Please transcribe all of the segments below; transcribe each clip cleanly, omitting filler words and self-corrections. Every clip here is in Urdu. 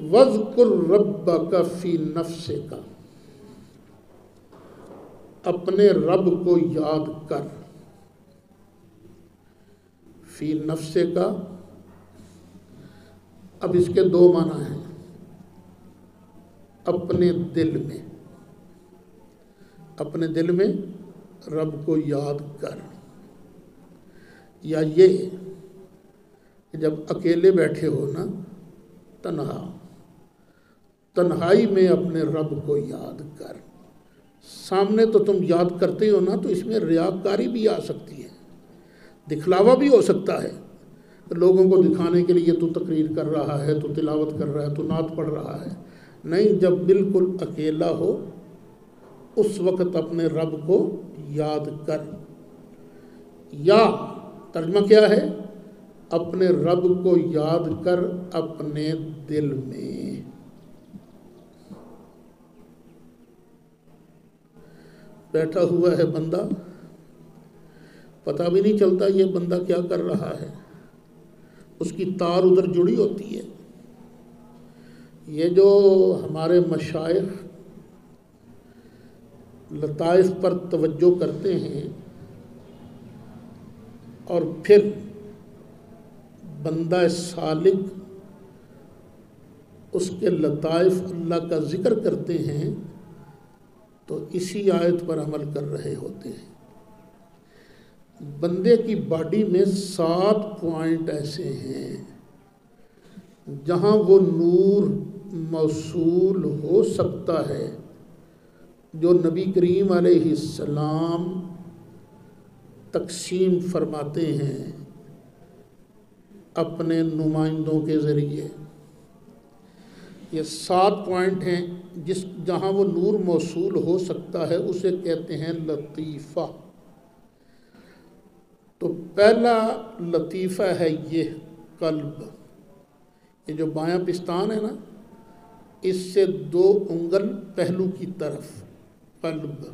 وَاذْكُرْ رَبَّكَ فِي نَفْسِكَ، اپنے رب کو یاد کر. فی نفسک، اب اس کے دو معنی ہیں. اپنے دل میں، اپنے دل میں رب کو یاد کر، یا یہ کہ جب اکیلے بیٹھے ہو نا، تنہائی میں اپنے رب کو یاد کر. سامنے تو تم یاد کرتے ہو نا، تو اس میں ریاکاری بھی آ سکتی ہے، دکھلاوا بھی ہو سکتا ہے. لوگوں کو دکھانے کے لیے تو تقریر کر رہا ہے، تو تلاوت کر رہا ہے، تو نعت پڑھ رہا ہے. نہیں، جب بالکل اکیلا ہو اس وقت اپنے رب کو یاد کر. یا ترجمہ کیا ہے؟ اپنے رب کو یاد کر اپنے دل میں. بیٹھا ہوا ہے بندہ، پتہ بھی نہیں چلتا یہ بندہ کیا کر رہا ہے، اس کی تار ادھر جڑی ہوتی ہے. یہ جو ہمارے مشائخ لطائف پر توجہ کرتے ہیں اور پھر بندہ سالک اس کے لطائف اللہ کا ذکر کرتے ہیں، تو اسی آیت پر عمل کر رہے ہوتے ہیں. بندے کی باڈی میں 7 پوائنٹ ایسے ہیں جہاں وہ نور موصول ہو سکتا ہے، جو نبی کریم علیہ السلام تقسیم فرماتے ہیں اپنے نمائندوں کے ذریعے. یہ 7 پوائنٹ ہیں جہاں وہ نور موصول ہو سکتا ہے، اسے کہتے ہیں لطیفہ. تو پہلا لطیفہ ہے یہ قلب. یہ جو بایاں پستان ہے نا، اس سے 2 انگل پہلو کی طرف قلب،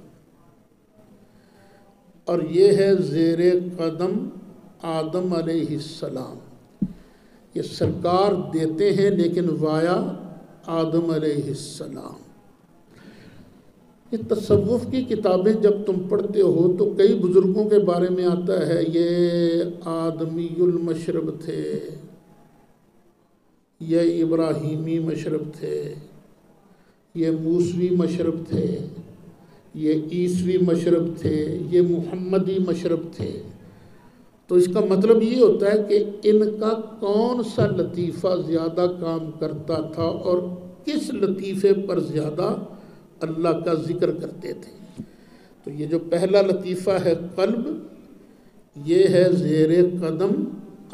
اور یہ ہے زیر قدم آدم علیہ السلام. یہ سرکار دیتے ہیں لیکن وایا آدم علیہ السلام. یہ تصوف کی کتابیں جب تم پڑھتے ہو تو کئی بزرگوں کے بارے میں آتا ہے، یہ آدمی المشرب تھے، یہ ابراہیمی مشرب تھے، یہ موسوی مشرب تھے، یہ عیسوی مشرب تھے، یہ محمدی مشرب تھے. تو اس کا مطلب یہ ہوتا ہے کہ ان کا کون سا لطیفہ زیادہ کام کرتا تھا اور کس لطیفے پر زیادہ اللہ کا ذکر کرتے تھے. تو یہ جو پہلا لطیفہ ہے قلب، یہ ہے زیر قدم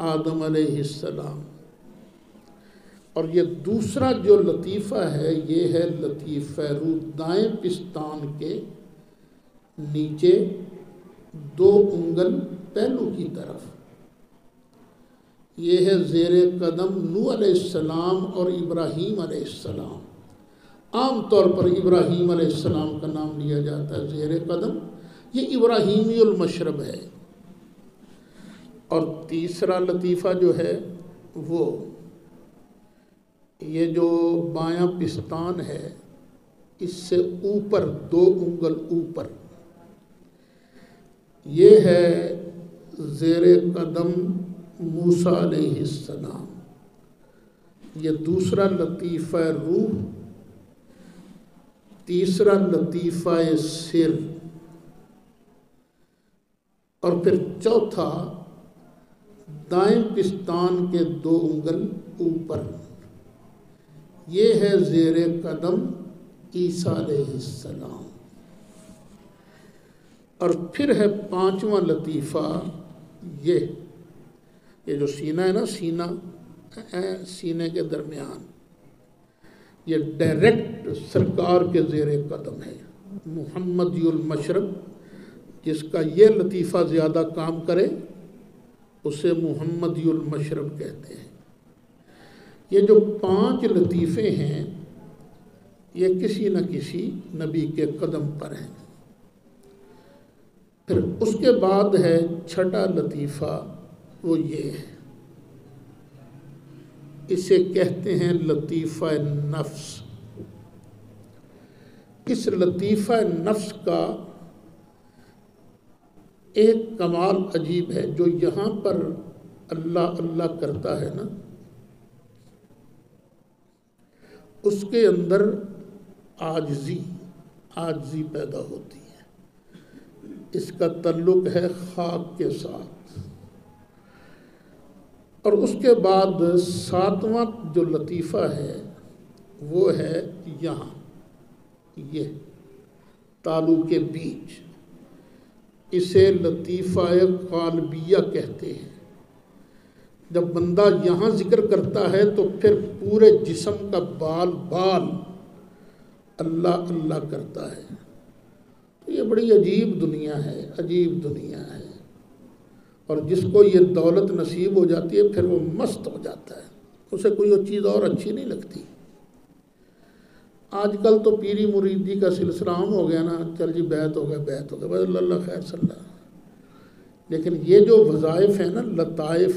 آدم علیہ السلام. اور یہ دوسرا جو لطیفہ ہے یہ ہے لطیفہ روح، دائیں پستان کے نیچے 2 انگل پہلو کی طرف. یہ ہے زیر قدم نوح علیہ السلام اور ابراہیم علیہ السلام. عام طور پر ابراہیم علیہ السلام کا نام لیا جاتا ہے زیر قدم، یہ ابراہیمی المشرب ہے. اور تیسرا لطیفہ جو ہے وہ یہ جو بایاں پستان ہے اس سے اوپر 2 انگل اوپر، یہ ہے زیر قدم موسیٰ علیہ السلام. یہ دوسرا لطیفہ روح، تیسرا لطیفہ سر، اور پھر چوتھا دائیں پستان کے 2 انگل اوپر، یہ ہے زیر قدم عیسیٰ علیہ السلام. اور پھر ہے 5واں لطیفہ یہ جو سینہ ہے نا، سینے کے درمیان، یہ ڈائریکٹ سرکار کے زیر قدم ہے. محمدی المشرب، جس کا یہ لطیفہ زیادہ کام کرے اسے محمدی المشرب کہتے ہیں. یہ جو 5 لطیفے ہیں یہ کسی نہ کسی نبی کے قدم پر ہیں. پھر اس کے بعد ہے 6واں لطیفہ، وہ یہ ہے اسے کہتے ہیں لطیفہ نفس۔ اس لطیفہ نفس کا ایک کمال عجیب ہے، جو یہاں پر اللہ اللہ کرتا ہے نا، اس کے اندر عاجزی پیدا ہوتی ہے۔ اس کا تعلق ہے خاک کے ساتھ۔ اور اس کے بعد ساتواں جو لطیفہ ہے وہ ہے یہاں، یہ تالو کے بیچ، اسے لطیفہ قالبیہ کہتے ہیں۔ جب بندہ یہاں ذکر کرتا ہے تو پھر پورے جسم کا بال اللہ اللہ کرتا ہے۔ تو یہ بڑی عجیب دنیا ہے، عجیب دنیا ہے۔ اور جس کو یہ دولت نصیب ہو جاتی ہے پھر وہ مست ہو جاتا ہے، اسے کوئی اور چیز اور اچھی نہیں لگتی۔ آج کل تو پیری مریدی کا سلسلہ عام ہو گیا نا، چل جی بیعت ہو گیا بس اللہ خیر صلی اللہ۔ لیکن یہ جو وظائف ہیں نا، لطائف،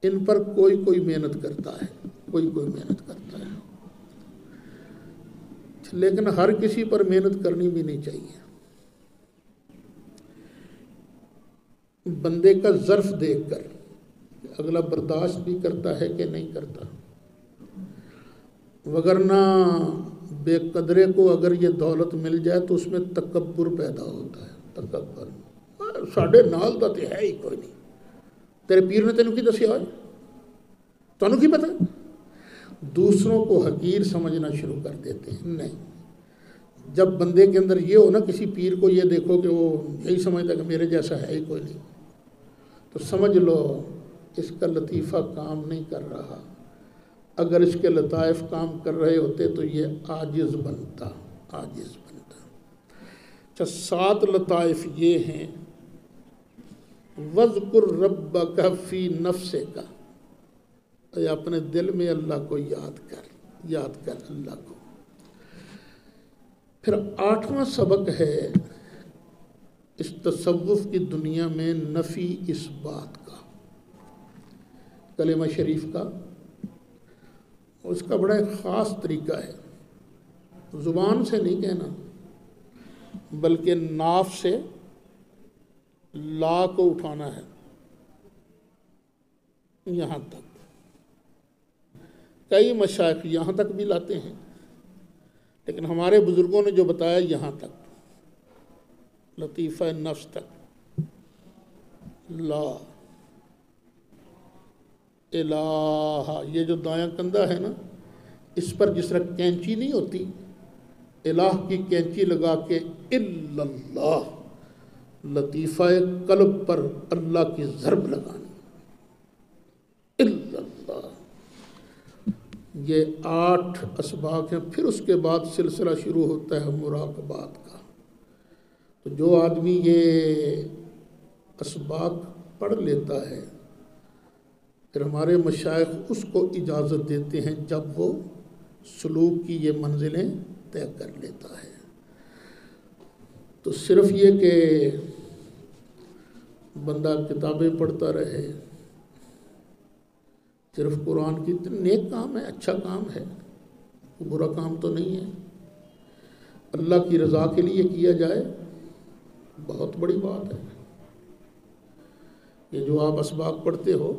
ان پر کوئی محنت کرتا ہے، کوئی محنت کرتا ہے، لیکن ہر کسی پر محنت کرنی بھی نہیں چاہیے۔ بندے کا ظرف دیکھ کر اگلا برداشت بھی کرتا ہے کہ نہیں کرتا، وگرنہ بے قدرے کو اگر یہ دولت مل جائے تو اس میں تکبر پیدا ہوتا ہے۔ تکبر، ساڈے نال دا تے ہے ہی کوئی نہیں، تیرے پیر نے تینوں کی دسیا ہوئے، تانوں کی پتہ؟ دوسروں کو حقیر سمجھنا شروع کر دیتے ہیں۔ نہیں، جب بندے کے اندر یہ ہو نا، کسی پیر کو یہ دیکھو کہ وہ یہی سمجھتا کہ میرے جیسا ہے ہی کوئی نہیں، تو سمجھ لو اس کا لطیفہ کام نہیں کر رہا۔ اگر اس کے لطائف کام کر رہے ہوتے تو یہ عاجز بنتا۔ اچھا، 7 لطائف یہ ہیں: وَاذْكُرْ رَبَّكَ فِي نَفْسِكَ، اے اپنے دل میں اللہ کو یاد کر اللہ کو۔ پھر 8واں سبق ہے اس تصوف کی دنیا میں نفی اس بات کا، کلمہ شریف کا۔ اس کا بڑا ایک خاص طریقہ ہے، زبان سے نہیں کہنا بلکہ ناف سے لا کو اٹھانا ہے یہاں تک۔ کئی مشائخ یہاں تک بھی لاتے ہیں، لیکن ہمارے بزرگوں نے جو بتایا یہاں تک، لطیفہ نفس تک، لا الہ۔ یہ جو دایاں کندھا ہے نا، اس پر جس طرح کینچی نہیں ہوتی، الہ کی کینچی لگا کے الا اللہ، لطیفہ قلب پر اللہ کی ضرب لگانی، الا اللہ۔ یہ 8 اسباق ہیں۔ پھر اس کے بعد سلسلہ شروع ہوتا ہے مراقبات کا۔ تو جو آدمی یہ اسباق پڑھ لیتا ہے، پھر ہمارے مشائخ اس کو اجازت دیتے ہیں جب وہ سلوک کی یہ منزلیں طے کر لیتا ہے۔ تو صرف یہ کہ بندہ کتابیں پڑھتا رہے، صرف قرآن کی، نیک کام ہے، اچھا کام ہے، برا کام تو نہیں ہے۔ اللہ کی رضا کے لیے کیا جائے، بہت بڑی بات ہے۔ یہ جو آپ اسباق پڑھتے ہو،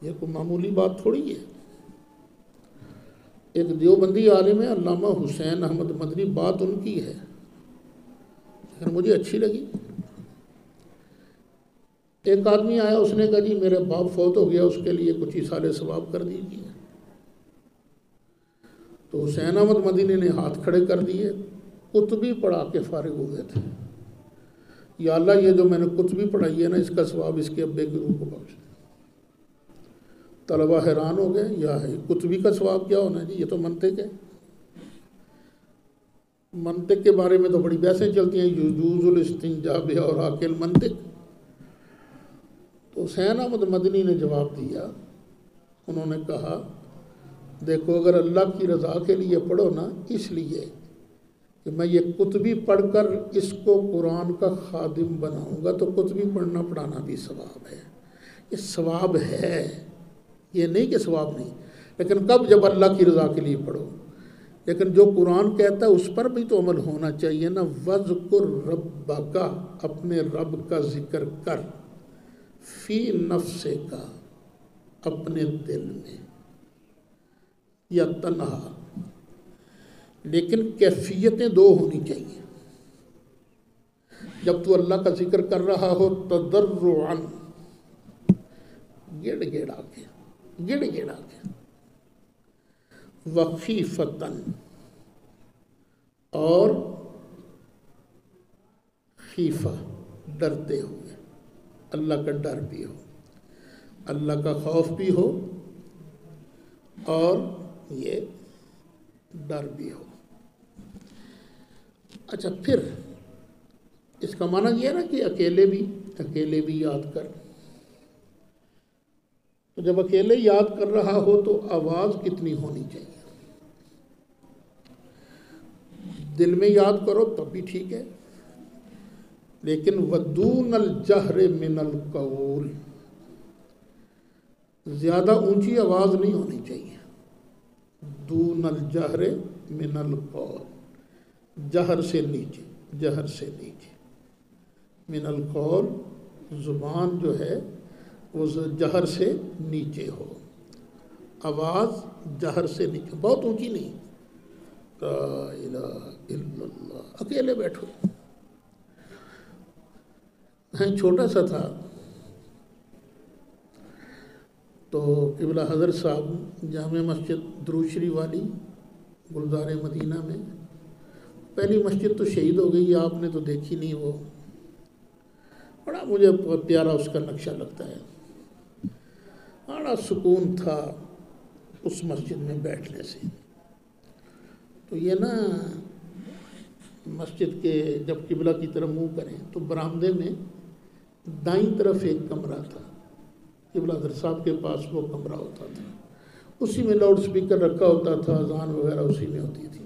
یہ کوئی معمولی بات تھوڑی ہے۔ ایک دیوبندی عالم ہے علامہ حسین احمد مدنی، بات ان کی ہے لیکن مجھے اچھی لگی۔ ایک آدمی آیا، اس نے کہا جی میرے باپ فوت ہو گیا، اس کے لیے کچھ ایصال ثواب کر دیجیے۔ تو حسین احمد مدنی نے ہاتھ کھڑے کر دیے، کتبی پڑھا کے فارغ ہوئے تھے۔ یا اللہ، یہ جو میں نے کتبی پڑھائی ہے نا، اس کا ثواب اس کے ابے کی روح کو بخش دے۔ طلبہ حیران ہو گئے، یا ہے کتبی کا ثواب کیا ہونا ہے جی، یہ تو منطق ہے۔ منطق کے بارے میں تو بڑی بحثیں چلتی ہیں، یجوز الاستنجاء بہ اور حاکل منطق۔ تو حسین احمد مدنی نے جواب دیا، انہوں نے کہا دیکھو، اگر اللہ کی رضا کے لیے پڑھو نا، اس لیے کہ میں یہ کتبی پڑھ کر اس کو قرآن کا خادم بناؤں گا، تو کتبی پڑھنا پڑھانا بھی ثواب ہے، یہ ثواب ہے، یہ نہیں کہ ثواب نہیں، لیکن کب؟ جب اللہ کی رضا کے لیے پڑھو۔ لیکن جو قرآن کہتا ہے اس پر بھی تو عمل ہونا چاہیے نا۔ وَذْكُرْ رَبَّكَ، اپنے رب کا ذکر کر، فی نفسک، اپنے دل میں، یا تنہا، لیکن کیفیتیں دو ہونی چاہیے۔ جب تو اللہ کا ذکر کر رہا ہو تضرعاً، گڑ گڑا کے، وخیفتاً، اور خیفہ، ڈرتے ہوئے، اللہ کا ڈر بھی ہو، اللہ کا خوف بھی ہو، اور یہ ڈر بھی ہو۔ اچھا، پھر اس کا معنی یہ ہے نا کہ اکیلے بھی یاد کر۔ تو جب اکیلے یاد کر رہا ہو تو آواز کتنی ہونی چاہیے؟ دل میں یاد کرو تب بھی ٹھیک ہے، لیکن ودون الجہر من القول، زیادہ اونچی آواز نہیں ہونی چاہیے۔ دون الجہر من القول، جہر سے نیچے، من القول، زبان جو ہے وہ جہر سے نیچے ہو، آواز جہر سے نیچے، بہت اونچی نہیں۔ لا الہ الا اللہ، اکیلے بیٹھو۔ میں چھوٹا سا تھا تو قبلہ حضرت صاحب جامع مسجد درود شریف والی گلزار مدینہ میں، پہلی مسجد تو شہید ہو گئی، آپ نے تو دیکھی نہیں، وہ بڑا مجھے پیارا اس کا نقشہ لگتا ہے، بڑا سکون تھا اس مسجد میں بیٹھنے سے۔ تو یہ نا مسجد کے جب قبلہ کی طرف منہ کریں تو برآمدے میں دائیں طرف ایک کمرہ تھا، قبلہ حضرت صاحب کے پاس وہ کمرہ ہوتا تھا، اسی میں لاؤڈ سپیکر رکھا ہوتا تھا، اذان وغیرہ اسی میں ہوتی تھی۔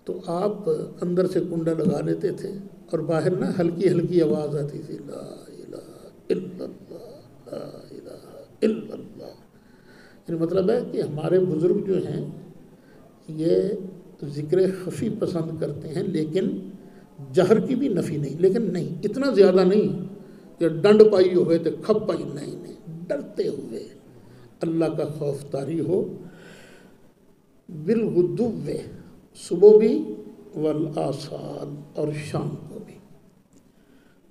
تو آپ اندر سے کنڈا لگا لیتے تھے اور باہر نا ہلکی ہلکی آواز آتی تھی، لا الہ الا اللہ، لا الہ الا اللہ۔ یعنی مطلب ہے کہ ہمارے بزرگ جو ہیں یہ ذکر خفی پسند کرتے ہیں، لیکن جہر کی بھی نفی نہیں، لیکن نہیں اتنا زیادہ نہیں کہ ڈنڈ پائی ہوئے تو کھپ پائی، نہیں، ڈرتے ہوئے، اللہ کا خوف طاری ہو۔ بالغدو، صبح بھی، والآصال، اور شام کو بھی۔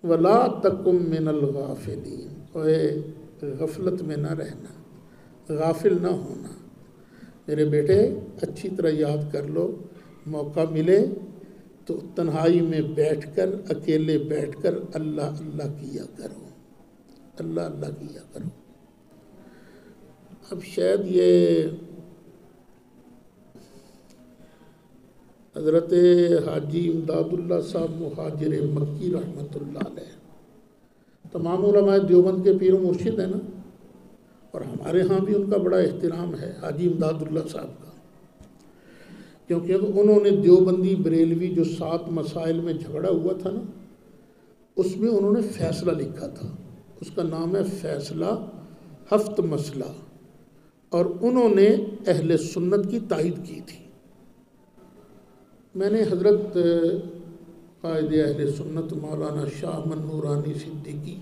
ولا تکن من الغافلین، اور غفلت میں نہ رہنا، غافل نہ ہونا۔ میرے بیٹے اچھی طرح یاد کر لو، موقع ملے تو تنہائی میں بیٹھ کر، اکیلے بیٹھ کر اللہ اللہ کیا کرو، اللہ اللہ کیا کرو۔ اب شاید یہ حضرت حاجی امداد اللہ صاحب مہاجر مکی رحمۃ اللہ علیہ، تمام علماء دیوبند کے پیر و مرشد ہیں نا، اور ہمارے ہاں بھی ان کا بڑا احترام ہے حاجی امداد اللہ صاحب کا، کیونکہ انہوں نے دیوبندی بریلوی جو 7 مسائل میں جھگڑا ہوا تھا نا، اس میں انہوں نے فیصلہ لکھا تھا، اس کا نام ہے فیصلہ 7 مسئلہ، اور انہوں نے اہل سنت کی تائید کی تھی۔ میں نے حضرت قائد اہل سنت مولانا شاہ من نورانی صدیقی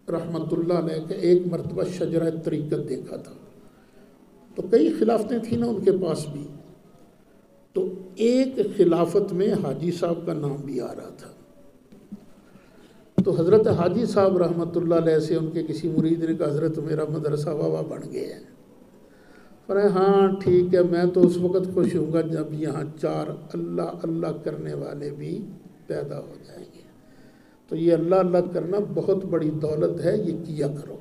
رحمۃ اللہ علیہ کا ایک مرتبہ شجرہ طریقت دیکھا تھا، تو کئی خلافتیں تھیں نا ان کے پاس بھی، تو ایک خلافت میں حاجی صاحب کا نام بھی آ رہا تھا۔ تو حضرت حاجی صاحب رحمۃ اللہ علیہ سے ان کے کسی مرید نے کہا، حضرت میرا مدرسہ واوا بن گیا ہے۔ فرمایا ہاں ٹھیک ہے، میں تو اس وقت خوش ہوں گا جب یہاں 4 اللہ اللہ کرنے والے بھی پیدا ہو جائیں گے۔ تو یہ اللہ اللہ کرنا بہت بڑی دولت ہے، یہ کیا کرو۔